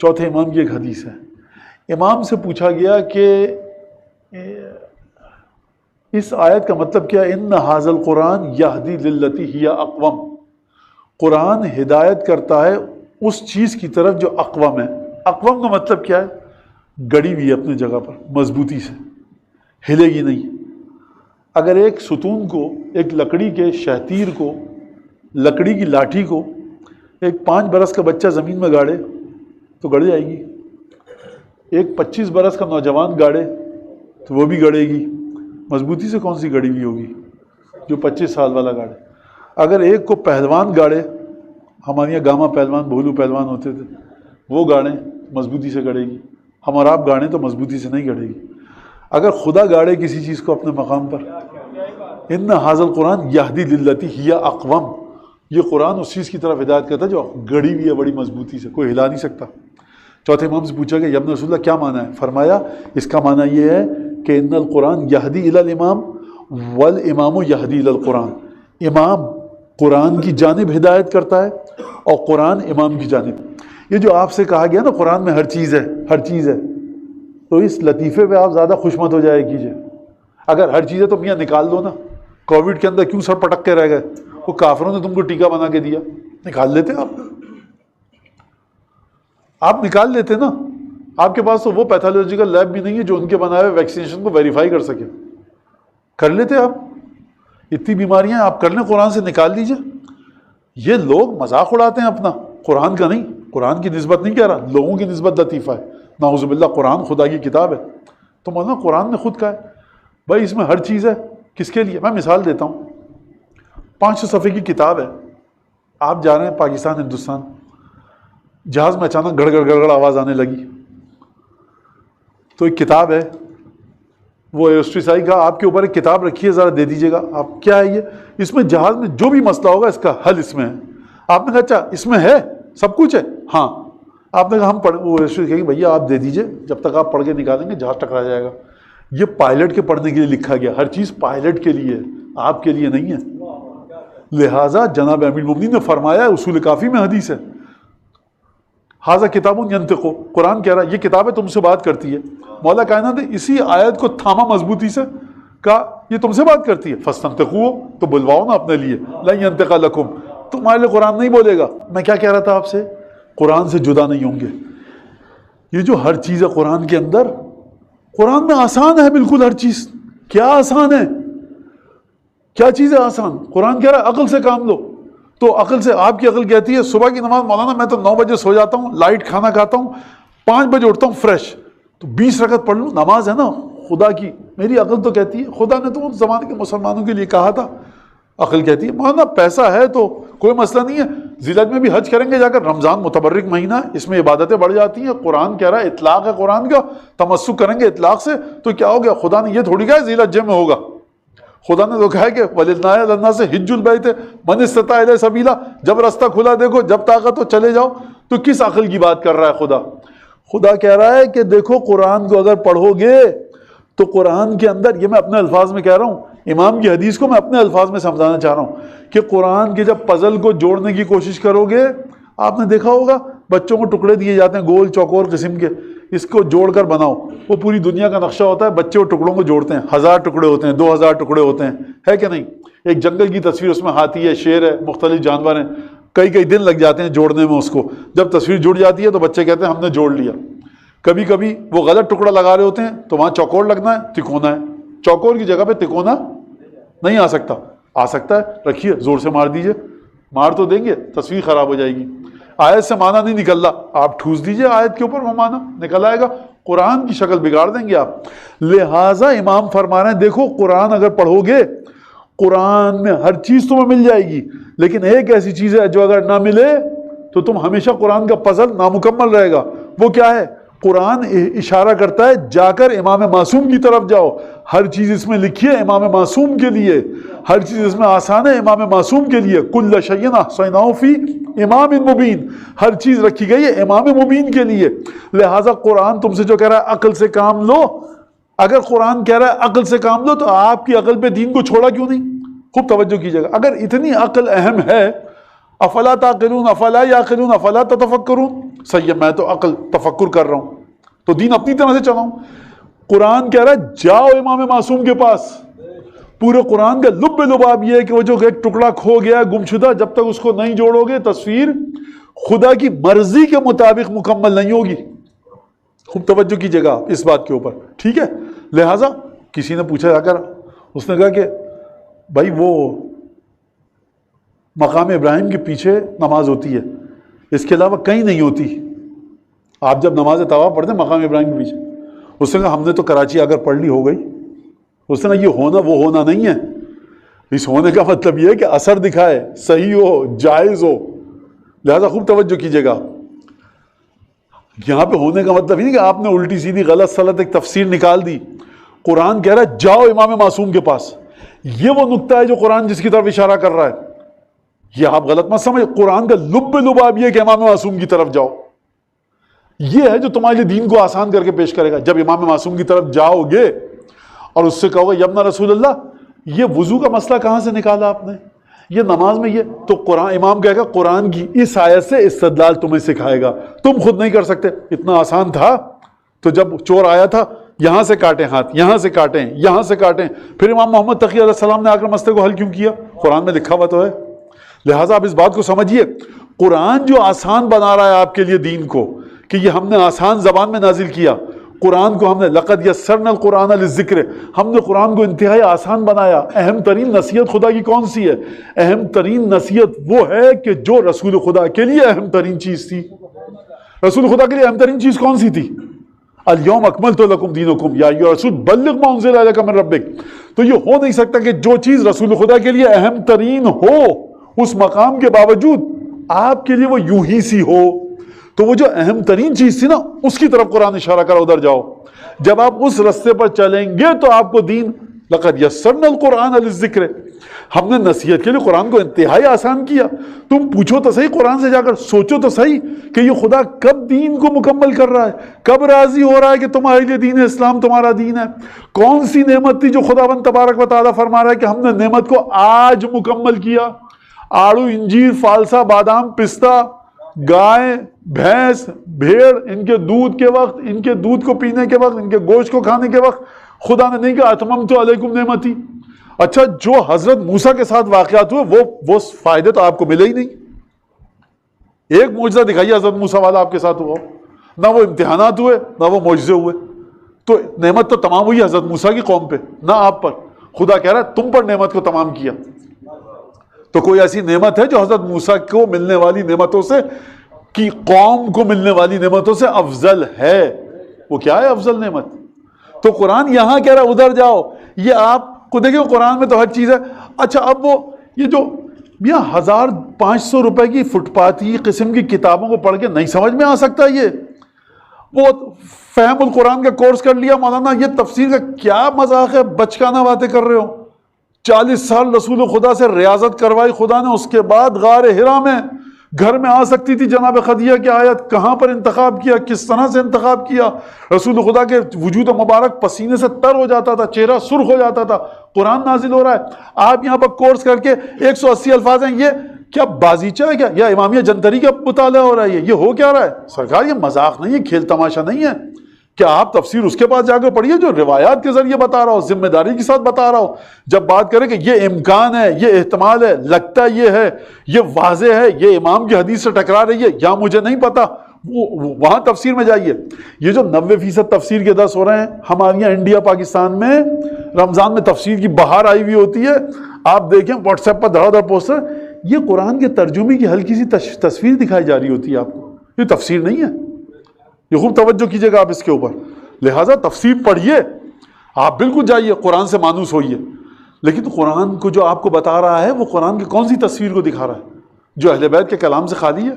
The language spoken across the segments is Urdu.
چوتھے امام کی ایک حدیث ہے، امام سے پوچھا گیا کہ اس آیت کا مطلب کیا ہے؟ ان ھذا القرآن یہدی للتی ہی اقوم، قرآن ہدایت کرتا ہے اس چیز کی طرف جو اقوم ہے۔ اقوم کا مطلب کیا ہے؟ گڑی ہوئی ہے اپنی جگہ پر مضبوطی سے، ہلے گی نہیں۔ اگر ایک ستون کو، ایک لکڑی کے شہتیر کو، لکڑی کی لاٹھی کو ایک 5 برس کا بچہ زمین میں گاڑے تو گڑ جائے گی، ایک 25 برس کا نوجوان گاڑے تو وہ بھی گڑے گی۔ مضبوطی سے کون سی گڑی ہوئی ہوگی؟ جو 25 سال والا گاڑے۔ اگر ایک کو پہلوان گاڑے، ہمارے یہاں گاما پہلوان، بھولو پہلوان ہوتے تھے، وہ گاڑیں مضبوطی سے گڑے گی۔ ہم اور آپ گاڑیں تو مضبوطی سے نہیں گڑے گی۔ اگر خدا گاڑے کسی چیز کو اپنے مقام پر، ان ھذا القرآن یہدی للتی ہی اقوم، یہ قرآن اس چیز کی طرف ہدایت کرتا ہے جو گڑی ہوئی ہے بڑی مضبوطی سے، کوئی ہلا نہیں سکتا۔ چوتھے امام سے پوچھا کہ یا ابن رسول اللہ کیا معنی ہے؟ فرمایا اس کا معنی یہ ہے کہ ان القرآن یہدی الی الامام والامام یہدی الی القرآن، امام قرآن کی جانب ہدایت کرتا ہے اور قرآن امام کی جانب۔ یہ جو آپ سے کہا گیا نا قرآن میں ہر چیز ہے، ہر چیز ہے، تو اس لطیفے پہ آپ زیادہ خوش مت ہو جائے کیجئے۔ اگر ہر چیز ہے تو میاں نکال دو نا۔ کووڈ کے اندر کیوں سر پٹک کے رہ گئے؟ وہ کافروں نے تم کو ٹیکہ بنا کے دیا، نکال لیتے آپ نکال لیتے نا۔ آپ کے پاس تو وہ پیتھولوجیکل لیب بھی نہیں ہے جو ان کے بنائے ہوئے ویکسینیشن کو ویریفائی کر سکے، کر لیتے آپ۔ اتنی بیماریاں آپ کر لیں، قرآن سے نکال لیجئے۔ یہ لوگ مذاق اڑاتے ہیں اپنا، قرآن کا نہیں، قرآن کی نسبت نہیں کہہ رہا، لوگوں کی نسبت لطیفہ ہے۔ نعوذ باللہ، قرآن خدا کی کتاب ہے تو مولانا قرآن نے خود کہا ہے بھائی اس میں ہر چیز ہے۔ کس کے لیے؟ میں مثال دیتا ہوں، 500 صفحے کی کتاب ہے، آپ جا رہے ہیں پاکستان ہندوستان، جہاز میں اچانک گڑ گڑ گڑ گڑ آواز آنے لگی، تو ایک کتاب ہے، وہ ایئرسٹریسائی کا آپ کے اوپر ایک کتاب رکھی ہے، ذرا دے دیجیے گا۔ آپ کیا ہے یہ؟ اس میں جہاز میں جو بھی مسئلہ ہوگا اس کا حل اس میں ہے۔ آپ نے کہا اچھا اس میں ہے سب کچھ ہے؟ ہاں۔ آپ نے کہا ہم پڑھ، وہ ایئرسٹریس کہے گی بھیا آپ دے دیجیے، جب تک آپ پڑھ کے نکالیں گے جہاز ٹکرا جائے گا۔ یہ پائلٹ کے پڑھنے کے لیے لکھا گیا، ہر چیز پائلٹ کے لیے ہے، آپ کے لیے نہیں ہے۔ لہٰذا جناب امیر المومنین نے فرمایا، اصول کافی میں حدیث ہے، ھذا کتاب ینطق، قرآن کہہ رہا ہے یہ کتاب ہے تم سے بات کرتی ہے۔ مولا کائنات نے اسی آیت کو تھاما مضبوطی سے، کہا یہ تم سے بات کرتی ہے، فاستنطقوا، تو بلواؤ نا اپنے لیے، لن ینطق لکم، تمہارے لیے قرآن نہیں بولے گا۔ میں کیا کہہ رہا تھا آپ سے؟ قرآن سے جدا نہیں ہوں گے۔ یہ جو ہر چیز ہے قرآن کے اندر، قرآن میں آسان ہے بالکل ہر چیز۔ کیا آسان ہے؟ کیا چیز ہے آسان؟ قرآن کہہ رہا ہے عقل سے کام لو، تو عقل سے آپ کی عقل کہتی ہے صبح کی نماز مولانا میں تو 9 بجے سو جاتا ہوں، لائٹ کھانا کھاتا ہوں، 5 بجے اٹھتا ہوں فریش، تو 20 رکعت پڑھ لوں، نماز ہے نا خدا کی۔ میری عقل تو کہتی ہے خدا نے تو اس زمانے کے مسلمانوں کے لیے کہا تھا، عقل کہتی ہے مولانا پیسہ ہے تو کوئی مسئلہ نہیں ہے، ذی الحج میں بھی حج کریں گے جا کر، رمضان متبرک مہینہ ہے، اس میں عبادتیں بڑھ جاتی ہیں، قرآن کہہ رہا ہے اطلاق ہے قرآن کا، تمسک کریں گے اطلاق سے تو کیا ہو گیا؟ خدا نے یہ تھوڑی کہا ہے ذی الحج میں ہوگا، خدا نے تو کہا ہے کہ وَلِلَّهِ عَلَى النَّاسِ حِجُّ الْبَيْتِ مَنِ اسْتَطَاعَ إِلَيْهِ سَبِيلًا، جب رستہ کھلا دیکھو، جب طاقت ہو چلے جاؤ۔ تو کس عقل کی بات کر رہا ہے خدا؟ خدا کہہ رہا ہے کہ دیکھو قرآن کو اگر پڑھو گے تو قرآن کے اندر، یہ میں اپنے الفاظ میں کہہ رہا ہوں، امام کی حدیث کو میں اپنے الفاظ میں سمجھانا چاہ رہا ہوں کہ قرآن کے جب پزل کو جوڑنے کی کوشش کرو گے، آپ نے دیکھا ہوگا بچوں کو ٹکڑے دیے جاتے ہیں گول چوکور قسم کے، اس کو جوڑ کر بناؤ، وہ پوری دنیا کا نقشہ ہوتا ہے، بچے وہ ٹکڑوں کو جوڑتے ہیں، 1000 ٹکڑے ہوتے ہیں، 2000 ٹکڑے ہوتے ہیں، ہے کہ نہیں؟ ایک جنگل کی تصویر، اس میں ہاتھی ہے، شیر ہے، مختلف جانور ہیں، کئی دن لگ جاتے ہیں جوڑنے میں اس کو۔ جب تصویر جڑ جاتی ہے تو بچے کہتے ہیں ہم نے جوڑ لیا۔ کبھی کبھی وہ غلط ٹکڑا لگا رہے ہوتے ہیں تو وہاں چوکور لگنا ہے، تکونا ہے، چوکور کی جگہ پہ تکونا نہیں آ سکتا، آ سکتا ہے، رکھیے زور سے مار دیجئے، مار تو دیں گے، تصویر خراب ہو جائے گی۔ آیت سے معنی نہیں نکل رہا، آپ ٹھوس دیجئے آیت کے اوپر، وہ معنی نکل آئے گا، قرآن کی شکل بگاڑ دیں گے آپ۔ لہٰذا امام فرما رہے ہیں دیکھو قرآن اگر پڑھو گے، قرآن میں ہر چیز تمہیں مل جائے گی، لیکن ایک ایسی چیز ہے جو اگر نہ ملے تو تم ہمیشہ قرآن کا پزل نامکمل رہے گا۔ وہ کیا ہے؟ قرآن اشارہ کرتا ہے جا کر امام معصوم کی طرف جاؤ، ہر چیز اس میں لکھی ہے امام معصوم کے لیے، ہر چیز اس میں آسان ہے امام معصوم کے لیے، کل شیء احصیناہ فی امام مبین، ہر چیز رکھی گئی ہے امام مبین کے لیے۔ لہٰذا قرآن تم سے جو کہہ رہا ہے عقل سے کام لو، اگر قرآن کہہ رہا ہے عقل سے کام لو تو آپ کی عقل پہ دین کو چھوڑا کیوں نہیں؟ خوب توجہ کیجیے گا، اگر اتنی عقل اہم ہے، افلا تعقلون افلا یعقلون افلا تتفکرون. صحیح ہے، میں تو عقل تفکر کر رہا ہوں، تو دین اپنی طرح سے چلاؤں. قرآن کہہ رہا ہے جاؤ امام معصوم کے پاس. پورے قرآن کا لب لباب یہ ہے کہ وہ جو ایک ٹکڑا کھو گیا گمشدہ، جب تک اس کو نہیں جوڑو گے تصویر خدا کی مرضی کے مطابق مکمل نہیں ہوگی. خوب توجہ کیجیے گا اس بات کے اوپر، ٹھیک ہے. لہٰذا کسی نے پوچھا جا کر، اس نے کہا کہ بھائی وہ مقام ابراہیم کے پیچھے نماز ہوتی ہے، اس کے علاوہ کہیں نہیں ہوتی. آپ جب نماز طواف پڑھتے ہیں مقام ابراہیم کے پیچھے، اس نے کہا ہم نے تو کراچی آ کر پڑھ لی، ہو گئی. اس نے کہا یہ ہونا وہ ہونا نہیں ہے، اس ہونے کا مطلب یہ ہے کہ اثر دکھائے، صحیح ہو، جائز ہو. لہذا خوب توجہ کیجیے گا، یہاں پہ ہونے کا مطلب نہیں کہ آپ نے الٹی سیدھی غلط سلط ایک تفسیر نکال دی. قرآن کہہ رہا ہے جاؤ امام معصوم کے پاس. یہ وہ نقطہ ہے جو قرآن جس کی طرف اشارہ کر رہا ہے. یہ آپ غلط مت سمجھ، قرآن کا لب لباب یہ ہے کہ امام معصوم کی طرف جاؤ. یہ ہے جو تمہارے لیے دین کو آسان کر کے پیش کرے گا. جب امام معصوم کی طرف جاؤ گے اور اس سے کہو گے یبنا رسول اللہ یہ وضو کا مسئلہ کہاں سے نکالا آپ نے، یہ نماز میں یہ، تو قرآن امام کہے گا قرآن کی اس آیت سے استدلال تمہیں سکھائے گا، تم خود نہیں کر سکتے. اتنا آسان تھا تو جب چور آیا تھا یہاں سے کاٹیں ہاتھ، یہاں سے کاٹیں، یہاں سے کاٹیں، پھر امام محمد تقی علیہ السلام نے آ کر مسئلے کو حل کیوں کیا؟ قرآن میں لکھا ہوا تو ہے. لہٰذا آپ اس بات کو سمجھیے، قرآن جو آسان بنا رہا ہے آپ کے لیے دین کو، کہ یہ ہم نے آسان زبان میں نازل کیا. قرآن کو ہم نے لقد یسرنا القرآن للذکر، ہم نے قرآن کو انتہائی آسان بنایا. اہم ترین نصیحت خدا کی کون سی ہے؟ اہم ترین نصیحت وہ ہے کہ جو رسول خدا کے لیے اہم ترین چیز تھی. رسول خدا کے لیے اہم ترین چیز کون سی تھی؟ الیوم اکملت لکم دینکم یا ایھا الرسول بلغ ما انزل الیک من ربک. تو یہ ہو نہیں سکتا کہ جو چیز رسول خدا کے لیے اہم ترین ہو اس مقام کے باوجود آپ کے لیے وہ یوں ہی سی ہو. تو وہ جو اہم ترین چیز تھی نا اس کی طرف قرآن اشارہ کرا، ادھر جاؤ. جب آپ اس رستے پر چلیں گے تو آپ کو دین لقد یسرنا القرآن للذکر، ہم نے نصیحت کے لیے قرآن کو انتہائی آسان کیا. تم پوچھو تو صحیح قرآن سے جا کر، سوچو تو صحیح کہ یہ خدا کب دین کو مکمل کر رہا ہے، کب راضی ہو رہا ہے کہ تمہارے لیے دین اسلام تمہارا دین ہے. کون سی نعمت تھی جو خداوند تبارک و تعالیٰ فرما رہا ہے کہ ہم نے نعمت کو آج مکمل کیا. آڑو، انجیر، فالسا، بادام، پستہ، گائے، بھینس، بھیڑ، ان کے دودھ کے وقت، ان کے دودھ کو پینے کے وقت، ان کے گوشت کو کھانے کے وقت خدا نے نہیں کہا اتممت علیکم نعمتی. اچھا جو حضرت موسیٰ کے ساتھ واقعات ہوئے وہ فائدے تو آپ کو ملے ہی نہیں. ایک معجزہ دکھائیے حضرت موسیٰ والا آپ کے ساتھ ہوا، نہ وہ امتحانات ہوئے نہ وہ معجزے ہوئے. تو نعمت تو تمام ہوئی حضرت موسیٰ کی قوم پہ، نہ آپ پر. خدا کہہ رہا ہے تم پر نعمت کو تمام کیا. تو کوئی ایسی نعمت ہے جو حضرت موسیٰ کو ملنے والی نعمتوں سے کی قوم کو ملنے والی نعمتوں سے افضل ہے؟ وہ کیا ہے افضل نعمت؟ تو قرآن یہاں کہہ رہا ہے ادھر جاؤ. یہ آپ کو دیکھیں قرآن میں تو ہر چیز ہے. اچھا اب وہ یہ جو 1500 روپے کی فٹ پاتھی قسم کی کتابوں کو پڑھ کے نہیں سمجھ میں آ سکتا، یہ وہ فہم القرآن کا کورس کر لیا مولانا، یہ تفسیر کا کیا مذاق ہے، بچکانہ باتیں کر رہے ہو. 40 سال رسول خدا سے ریاضت کروائی خدا نے، اس کے بعد غار حرا میں گھر میں آ سکتی تھی جناب خدیجہ کی آیت، کہاں پر انتخاب کیا، کس طرح سے انتخاب کیا. رسول خدا کے وجود مبارک پسینے سے تر ہو جاتا تھا، چہرہ سرخ ہو جاتا تھا. قرآن نازل ہو رہا ہے، آپ یہاں پر کورس کر کے 180 الفاظ ہیں، یہ کیا بازیچہ ہے کیا، یا امامیہ جنتری کا مطالعہ ہو رہا ہے؟ یہ ہو کیا رہا ہے سرکار؟ یہ مذاق نہیں ہے، کھیل تماشا نہیں ہے. کیا آپ تفسیر اس کے پاس جا کے پڑھیے جو روایات کے ذریعے بتا رہا ہو، ذمہ داری کے ساتھ بتا رہا ہو. جب بات کریں کہ یہ امکان ہے، یہ احتمال ہے، لگتا یہ ہے، یہ واضح ہے، یہ امام کی حدیث سے ٹکرا رہی ہے، یا مجھے نہیں پتا، وہاں تفسیر میں جائیے. یہ جو 90% تفسیر کے درس ہو رہے ہیں ہمارے یہاں انڈیا پاکستان میں، رمضان میں تفسیر کی بہار آئی ہوئی ہوتی ہے. آپ دیکھیں واٹس ایپ پر دھڑا دھڑ پوسٹر، یہ قرآن کے ترجمے کی ہلکی سی تصویر دکھائی جا رہی ہوتی ہے آپ کو. یہ تفسیر نہیں ہے. یہ خوب توجہ کیجیے گا آپ اس کے اوپر. لہٰذا تفسیر پڑھیے، آپ بالکل جائیے قرآن سے مانوس ہوئیے. لیکن قرآن کو جو آپ کو بتا رہا ہے وہ قرآن کی کون سی تصویر کو دکھا رہا ہے؟ جو اہل بیت کے کلام سے خالی ہے،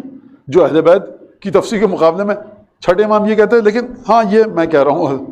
جو اہل بیت کی تفسیر کے مقابلے میں چھٹے امام یہ کہتے ہیں. لیکن ہاں یہ میں کہہ رہا ہوں